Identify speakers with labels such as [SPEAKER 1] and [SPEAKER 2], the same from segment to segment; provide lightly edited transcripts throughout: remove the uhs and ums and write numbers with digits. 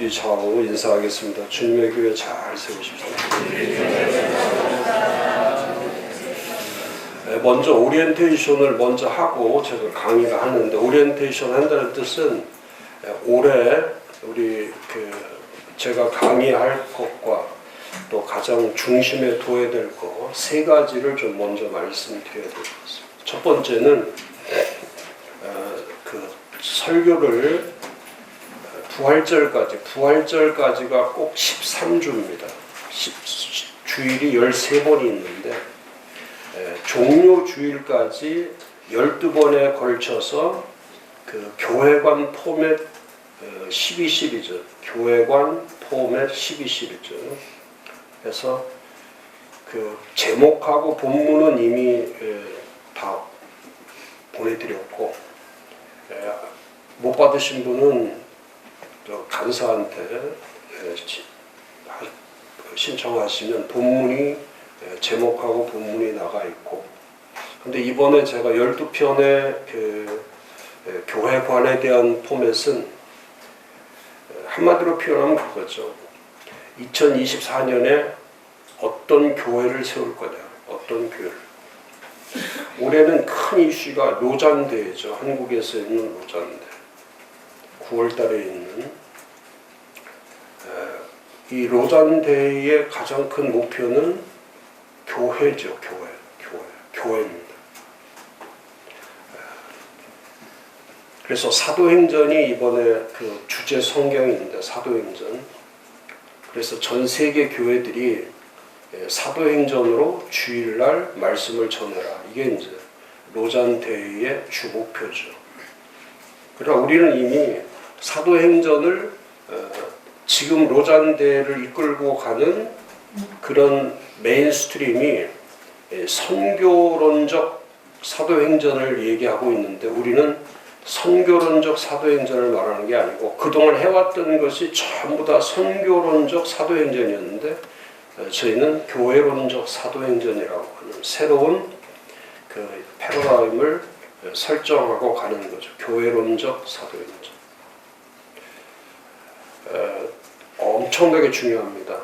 [SPEAKER 1] 앞뒤 좌우 인사하겠습니다. 주님의 교회 잘 세우십시오. 먼저 오리엔테이션을 먼저 하고 제가 강의를 하는데, 오리엔테이션 한다는 뜻은 올해 우리 제가 강의할 것과 또 가장 중심에 둬야 될 것 세 가지를 좀 먼저 말씀드려야 될 것 같습니다. 첫 번째는 설교를 부활절까지가 꼭 13주입니다. 주일이 13번이 있는데 종료 주일까지 12번에 걸쳐서 교회관 포맷 12시리즈, 교회관 포맷 12시리즈. 그래서 제목하고 본문은 이미 다 보내드렸고, 못 받으신 분은 간사한테 신청하시면 본문이, 제목하고 본문이 나가 있고, 근데 이번에 제가 12편의 교회관에 대한 포맷은 한마디로 표현하면 그거죠. 2024년에 어떤 교회를 세울 거냐, 어떤 교회를. 올해는 큰 이슈가 로잔대회죠. 한국에서 있는 로잔대. 9월달에 있는 이 로잔대회의 가장 큰 목표는 교회죠. 교회입니다. 그래서 사도행전이 이번에 주제 성경인데, 사도행전. 그래서 전 세계 교회들이 사도행전으로 주일날 말씀을 전해라. 이게 이제 로잔 대회의 주 목표죠. 그러나 우리는 이미 사도행전을 지금 로잔 대회를 이끌고 가는 그런 메인스트림이 선교론적 사도행전을 얘기하고 있는데, 우리는 선교론적 사도행전을 말하는 게 아니고 그동안 해왔던 것이 전부 다 선교론적 사도행전이었는데, 저희는 교회론적 사도행전이라고 하는 새로운 패러다임을 설정하고 가는 거죠. 교회론적 사도행전. 엄청나게 중요합니다.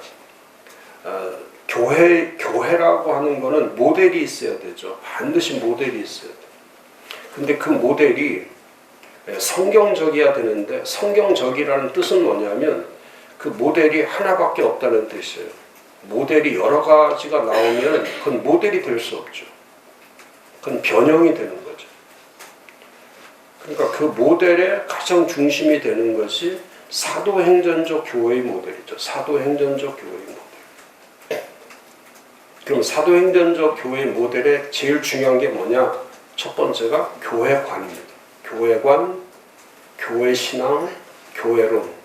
[SPEAKER 1] 교회라고 하는 거는 모델이 있어야 되죠. 반드시 모델이 있어야 돼요. 근데 그 모델이 성경적이어야 되는데, 성경적이라는 뜻은 뭐냐면 그 모델이 하나밖에 없다는 뜻이에요. 모델이 여러 가지가 나오면 그건 모델이 될 수 없죠. 그건 변형이 되는 거죠. 그러니까 그 모델의 가장 중심이 되는 것이 사도행전적 교회의 모델이죠. 사도행전적 교회의 모델. 그럼 사도행전적 교회의 모델의 제일 중요한 게 뭐냐? 첫 번째가 교회관입니다. 교회관, 교회신앙, 교회론.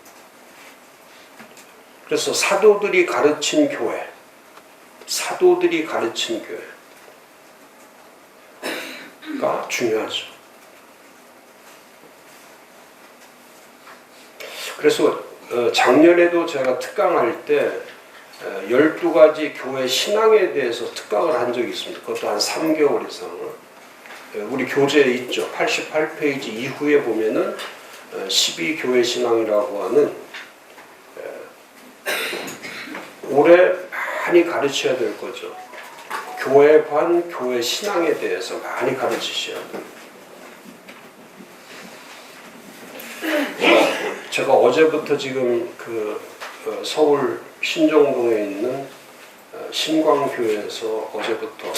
[SPEAKER 1] 그래서 사도들이 가르친 교회, 사도들이 가르친 교회가 중요하죠. 그래서 작년에도 제가 특강할 때 12가지 교회 신앙에 대해서 특강을 한 적이 있습니다. 그것도 한 3개월 이상을. 우리 교재에 있죠. 88페이지 이후에 보면은 12교회 신앙이라고 하는 올해 많이 가르쳐야 될 거죠. 교회관, 교회 신앙에 대해서 많이 가르치셔야 돼요. 제가 어제부터 지금 서울 신정동에 있는 신광교회에서 어제부터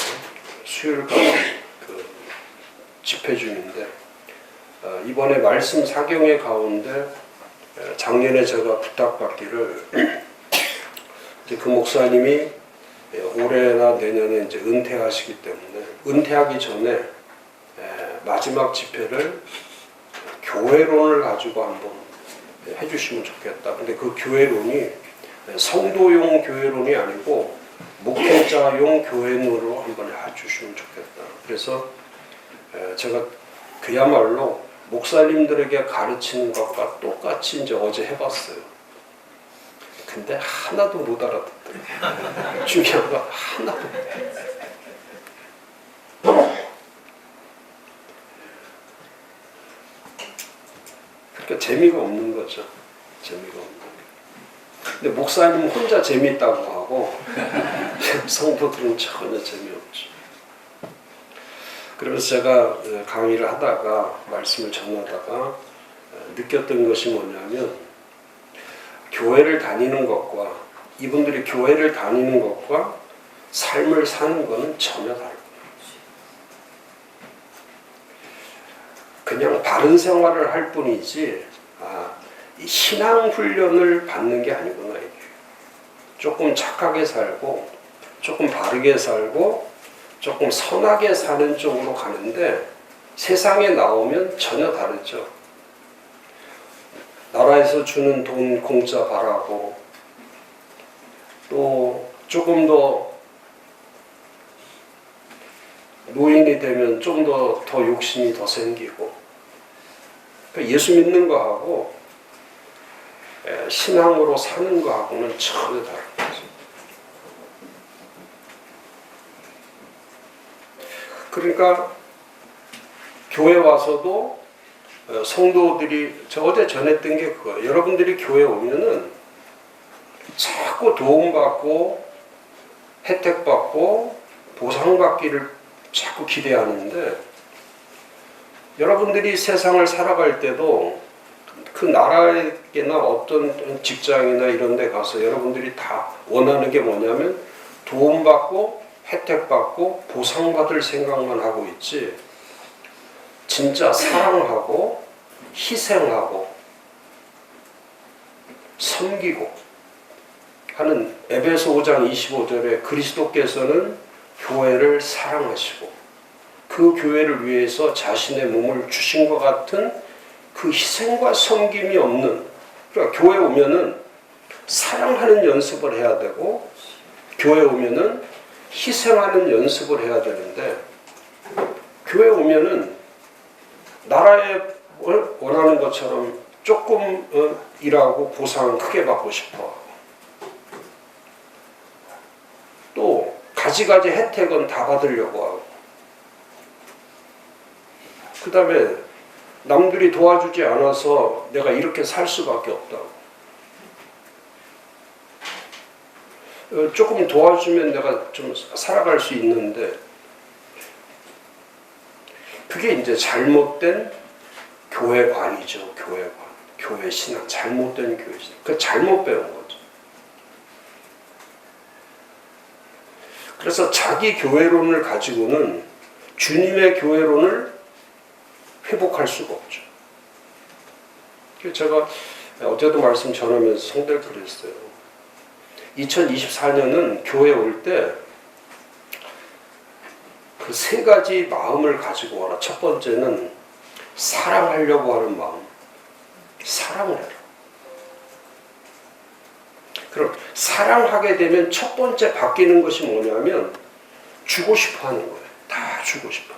[SPEAKER 1] 수요일까지 집회 중인데, 이번에 말씀 사경의 가운데 작년에 제가 부탁받기를 그 목사님이 올해나 내년에 이제 은퇴하시기 때문에 은퇴하기 전에 마지막 집회를 교회론을 가지고 한번 해주시면 좋겠다. 근데 그 교회론이 성도용 교회론이 아니고 목회자용 교회론으로 한번 해주시면 좋겠다. 그래서 제가 그야말로 목사님들에게 가르치는 것과 똑같이 이제 어제 해봤어요. 근데 하나도 못 알아듣더라고요. 중요한 건 하나도 못 알아듣더라고요. 그러니까 재미가 없는 거죠. 재미가 없는 거예요. 근데 목사님 혼자 재미있다고 하고 성도들은 전혀 재미없죠. 그러면서 제가 강의를 하다가 말씀을 전하다가 느꼈던 것이 뭐냐면 교회를 다니는 것과 이분들이 교회를 다니는 것과 삶을 사는 것은 전혀 다르고 그냥 바른 생활을 할 뿐이지 이 신앙 훈련을 받는 게 아니구나 이게. 조금 착하게 살고 조금 바르게 살고 조금 선하게 사는 쪽으로 가는데 세상에 나오면 전혀 다르죠. 나라에서 주는 돈 공짜 바라고 또 조금 더 노인이 되면 좀 더 욕심이 더 생기고 그러니까 예수 믿는 거하고 신앙으로 사는 거하고는 전혀 다른 거죠. 그러니까 교회 와서도 성도들이 저 어제 전했던 게 그거예요. 여러분들이 교회 오면은 자꾸 도움받고 혜택받고 보상받기를 자꾸 기대하는데 여러분들이 세상을 살아갈 때도 그 나라에나 어떤 직장이나 이런 데 가서 여러분들이 다 원하는 게 뭐냐면 도움받고 혜택받고 보상받을 생각만 하고 있지 진짜 사랑하고 희생하고 섬기고 하는 에베소 5장 25절에 그리스도께서는 교회를 사랑하시고 그 교회를 위해서 자신의 몸을 주신 것 같은 그 희생과 섬김이 없는 그러니까 교회 오면은 사랑하는 연습을 해야 되고 교회 오면은 희생하는 연습을 해야 되는데 교회 오면은 나라에 원하는 것처럼 조금 일하고 보상 크게 받고 싶어. 또 가지가지 혜택은 다 받으려고 하고 그 다음에 남들이 도와주지 않아서 내가 이렇게 살 수밖에 없다고. 조금 도와주면 내가 좀 살아갈 수 있는데 그게 이제 잘못된 교회관이죠. 교회관. 교회 신앙. 잘못된 교회 신앙. 그 잘못 배운 거죠. 그래서 자기 교회론을 가지고는 주님의 교회론을 회복할 수가 없죠. 제가 어제도 말씀 전하면서 성대를 그랬어요. 2024년은 교회 올 때 그 세 가지 마음을 가지고 와라. 첫 번째는 사랑하려고 하는 마음. 사랑을 해라. 그럼 사랑하게 되면 첫 번째 바뀌는 것이 뭐냐면 주고 싶어 하는 거예요. 다 주고 싶어.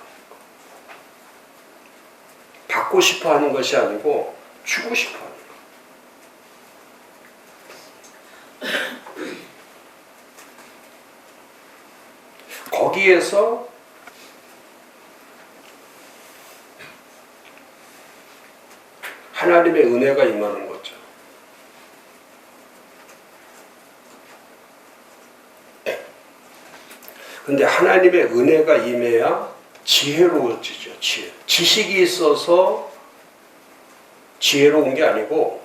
[SPEAKER 1] 받고 싶어 하는 것이 아니고 주고 싶어 하는 거예요. 거기에서 하나님의 은혜가 임하는 거죠. 근데 하나님의 은혜가 임해야 지혜로워지죠. 지식이 있어서 지혜로운 게 아니고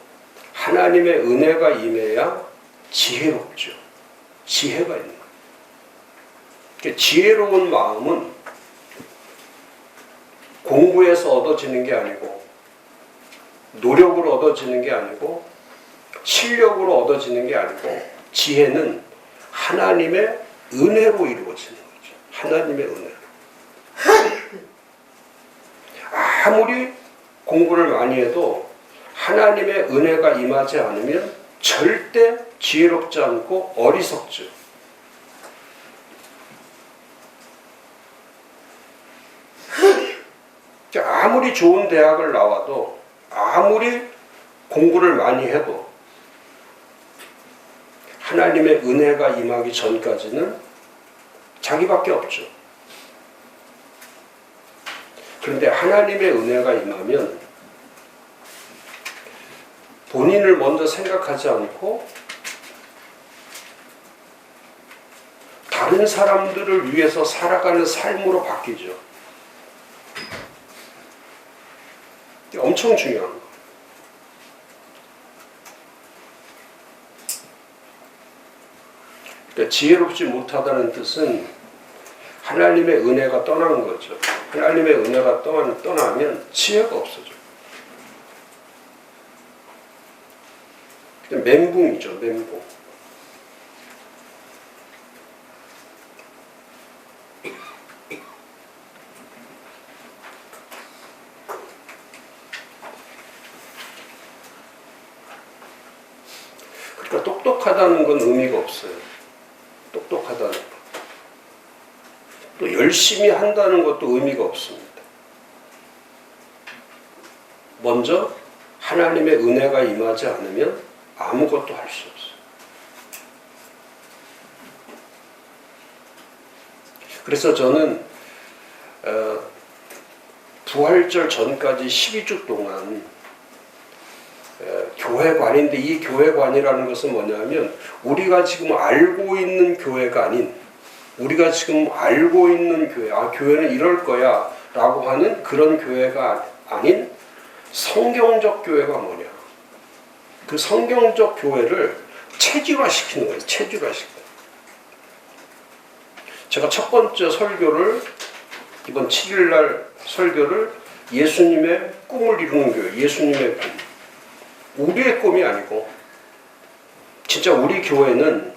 [SPEAKER 1] 하나님의 은혜가 임해야 지혜롭죠. 지혜가 있는 거예요. 지혜로운 마음은 공부해서 얻어지는 게 아니고 노력으로 얻어지는 게 아니고 실력으로 얻어지는 게 아니고 지혜는 하나님의 은혜로 이루어지는 거죠. 하나님의 은혜로. 아무리 공부를 많이 해도 하나님의 은혜가 임하지 않으면 절대 지혜롭지 않고 어리석죠. 아무리 좋은 대학을 나와도 아무리 공부를 많이 해도 하나님의 은혜가 임하기 전까지는 자기밖에 없죠. 그런데 하나님의 은혜가 임하면 본인을 먼저 생각하지 않고 다른 사람들을 위해서 살아가는 삶으로 바뀌죠. 엄청 중요한 거예요. 그러니까 지혜롭지 못하다는 뜻은 하나님의 은혜가 떠난 거죠. 하나님의 은혜가 떠나면 지혜가 없어져요. 멘붕이죠, 멘붕. 그러니까 똑똑하다는 건 의미가 없어요. 똑똑하다는 것. 또 열심히 한다는 것도 의미가 없습니다. 먼저 하나님의 은혜가 임하지 않으면 아무것도 할 수 없어요. 그래서 저는 부활절 전까지 12주 동안 교회관인데, 이 교회관이라는 것은 뭐냐면 우리가 지금 알고 있는 교회가 아닌, 우리가 지금 알고 있는 교회, 교회는 이럴 거야 라고 하는 그런 교회가 아닌 성경적 교회가 뭐냐, 그 성경적 교회를 체질화시키는 거예요. 체질화시키는. 제가 첫 번째 설교를, 이번 7일날 설교를 예수님의 꿈을 이루는 교회, 예수님의 꿈, 우리의 꿈이 아니고 진짜 우리 교회는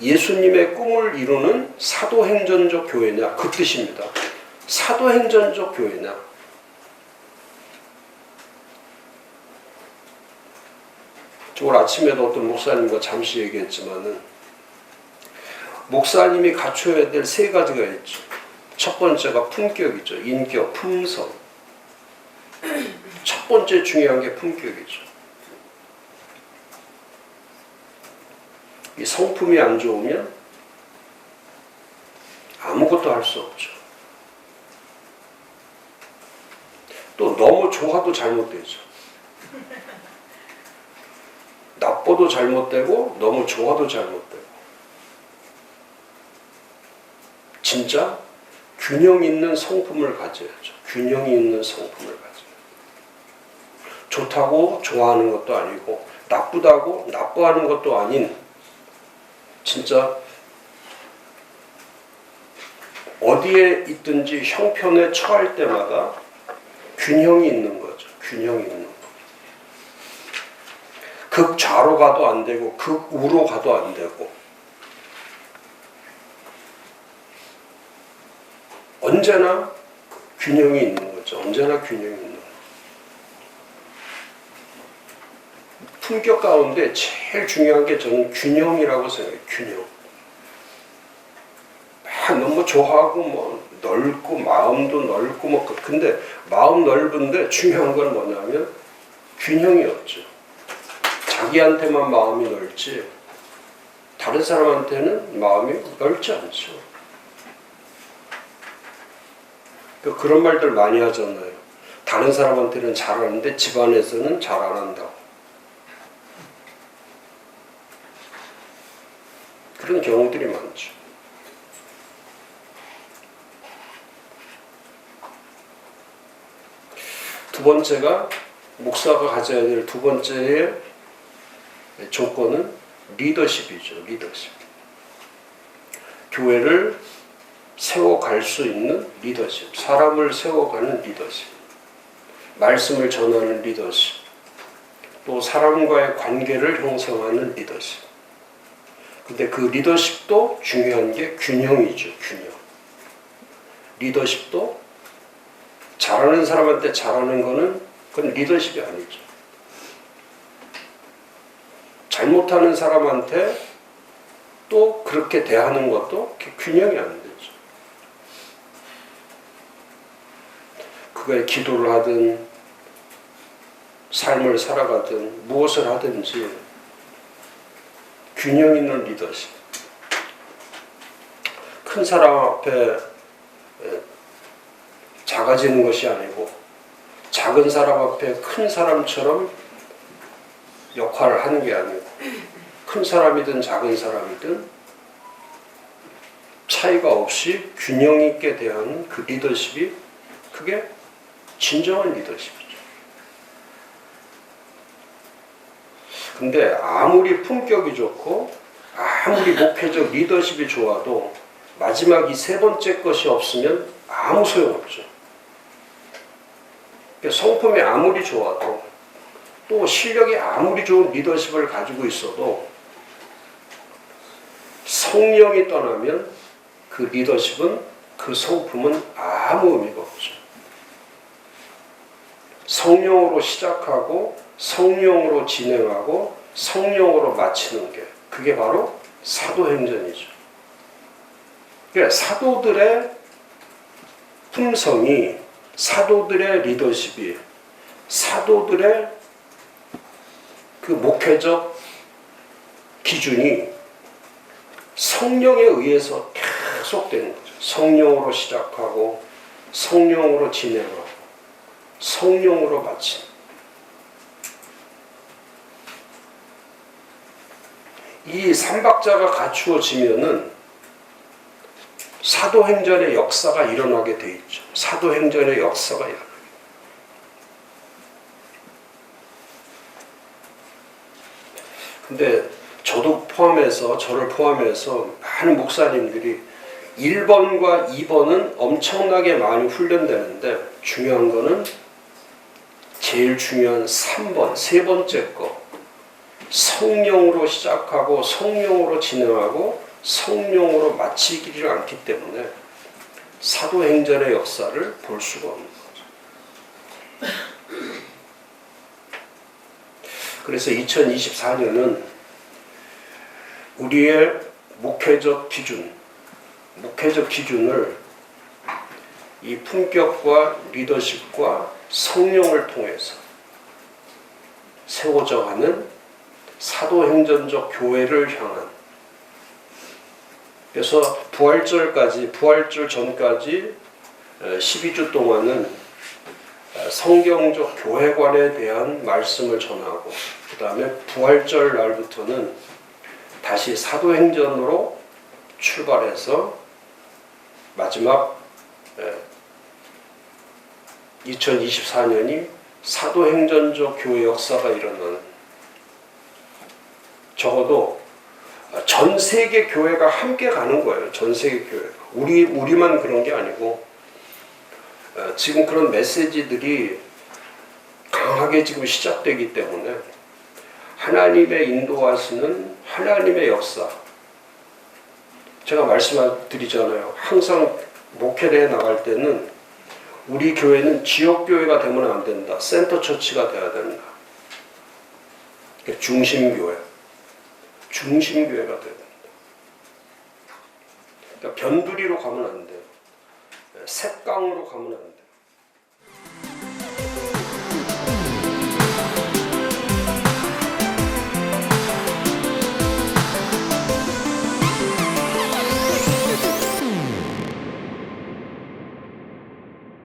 [SPEAKER 1] 예수님의 꿈을 이루는 사도행전적 교회냐, 그 뜻입니다. 사도행전적 교회냐. 오늘 아침에도 어떤 목사님과 잠시 얘기했지만은, 목사님이 갖춰야 될 세 가지가 있죠. 첫 번째가 품격이죠. 인격, 품성. 첫 번째 중요한 게 품격이죠. 이 성품이 안 좋으면 아무것도 할 수 없죠. 또 너무 좋아도 잘못되죠. 나빠도 잘못되고 너무 좋아도 잘못되고. 진짜 균형 있는 성품을 가져야죠. 균형이 있는 성품을 가져요. 좋다고 좋아하는 것도 아니고 나쁘다고 나빠하는 것도 아닌, 진짜 어디에 있든지 형편에 처할 때마다 균형이 있는 거죠. 균형이 있는 거. 극좌로 가도 안 되고 극우로 가도 안 되고, 언제나 균형이 있는 거죠. 언제나 균형이 있는 거죠. 품격 가운데 제일 중요한 게 저는 균형이라고 생각해요. 균형. 너무 좋아하고 뭐 넓고 마음도 넓고 뭐, 근데 마음 넓은데 중요한 건 뭐냐면 균형이 없죠. 자기한테만 마음이 넓지 다른 사람한테는 마음이 넓지 않죠. 그런 말들 많이 하잖아요. 다른 사람한테는 잘하는데 집안에서는 잘 안 한다고. 그런 경우들이 많죠. 두 번째가, 목사가 가져야 될 두 번째의 조건은 리더십이죠. 리더십. 교회를 세워갈 수 있는 리더십. 사람을 세워가는 리더십. 말씀을 전하는 리더십. 또 사람과의 관계를 형성하는 리더십. 근데 그 리더십도 중요한 게 균형이죠. 균형. 리더십도 잘하는 사람한테 잘하는 거는 그건 리더십이 아니죠. 잘못하는 사람한테 또 그렇게 대하는 것도 균형이 안 되죠. 그거에 기도를 하든 삶을 살아가든 무엇을 하든지 균형 있는 리더십. 큰 사람 앞에 작아지는 것이 아니고 작은 사람 앞에 큰 사람처럼 역할을 하는 게 아니고, 큰 사람이든 작은 사람이든 차이가 없이 균형 있게 대한 그 리더십이 그게 진정한 리더십이죠. 근데 아무리 품격이 좋고 아무리 목회적 리더십이 좋아도 마지막 이 세 번째 것이 없으면 아무 소용없죠. 성품이 아무리 좋아도 또 실력이 아무리 좋은 리더십을 가지고 있어도 성령이 떠나면 그 리더십은 그 성품은 아무 의미가 없죠. 성령으로 시작하고 성령으로 진행하고 성령으로 마치는 게 그게 바로 사도행전이죠. 그러니까 사도들의 품성이 사도들의 리더십이 사도들의 그 목회적 기준이 성령에 의해서 계속되는 거죠. 성령으로 시작하고 성령으로 진행하고 성령으로 마치는 이 삼박자가 갖추어지면은 사도행전의 역사가 일어나게 돼 있죠. 사도행전의 역사가 일어나게. 근데 저도 포함해서 저를 포함해서 많은 목사님들이 1번과 2번은 엄청나게 많이 훈련되는데 중요한 거는 제일 중요한 3번, 세 번째 거. 성령으로 시작하고 성령으로 진행하고 성령으로 마치기를 않기 때문에 사도행전의 역사를 볼 수가 없는 거죠. 그래서 2024년은 우리의 목회적 기준을 이 품격과 리더십과 성령을 통해서 세워져 가는 사도행전적 교회를 향한, 그래서 부활절 전까지 12주 동안은 성경적 교회관에 대한 말씀을 전하고 그 다음에 부활절 날부터는 다시 사도행전으로 출발해서 마지막 2024년이 사도행전적 교회 역사가 일어나는, 적어도 전 세계 교회가 함께 가는 거예요. 전 세계 교회가. 우리만 그런 게 아니고 지금 그런 메시지들이 강하게 지금 시작되기 때문에 하나님의 인도하시는 하나님의 역사, 제가 말씀드리잖아요. 항상 목회를 해 나갈 때는 우리 교회는 지역교회가 되면 안 된다. 센터 처치가 돼야 된다. 중심교회가 돼야 된다. 그러니까 변두리로 가면 안 돼요. 색강으로 가면 안 돼요.